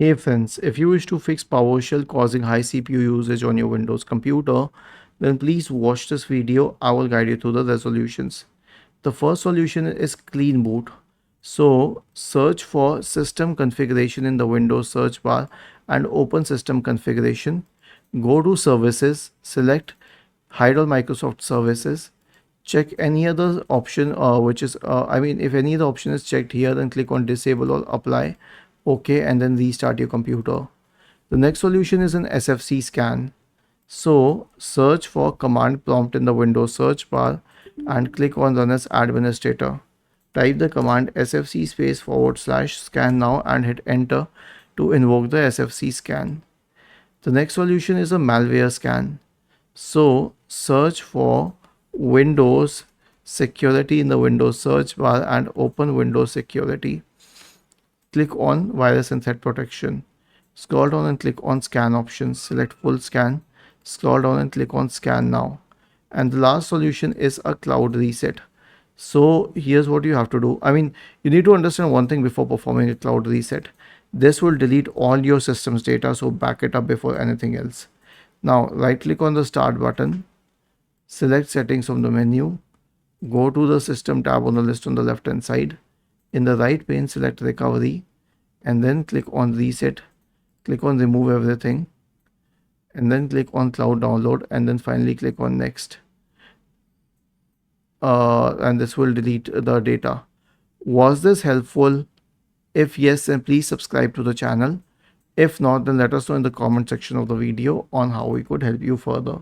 Hey friends, if you wish to fix PowerShell causing high CPU usage on your Windows computer, then please watch this video. I will guide you through the resolutions. The first solution is clean boot. So search for system configuration in the Windows search bar and open system configuration. Go to services, select hide all Microsoft services. Check any other option if any other option is checked here, then click on disable or apply. OK, and then restart your computer. The next solution is an SFC scan. So search for command prompt in the Windows search bar and click on run as administrator. Type the command sfc /scan now and hit enter to invoke the SFC scan. The next solution is a malware scan. So search for Windows security in the Windows search bar and open Windows security. Click on virus and threat protection. Scroll down and click on scan options. Select full scan. Scroll down and click on scan now. And the last solution is a cloud reset. So here's what you have to do. You need to understand one thing before performing a cloud reset. This will delete all your system's data, so back it up before anything else. Now right click on the start button. Select settings from the menu. Go to the system tab on the list on the left hand side. In the right pane, select recovery and then click on reset. Click on remove everything and then click on cloud download and then finally click on next. And this will delete the data. Was this helpful? If yes, then please subscribe to the channel. If not, then let us know in the comment section of the video on how we could help you further.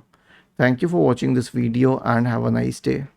Thank you for watching this video and have a nice day.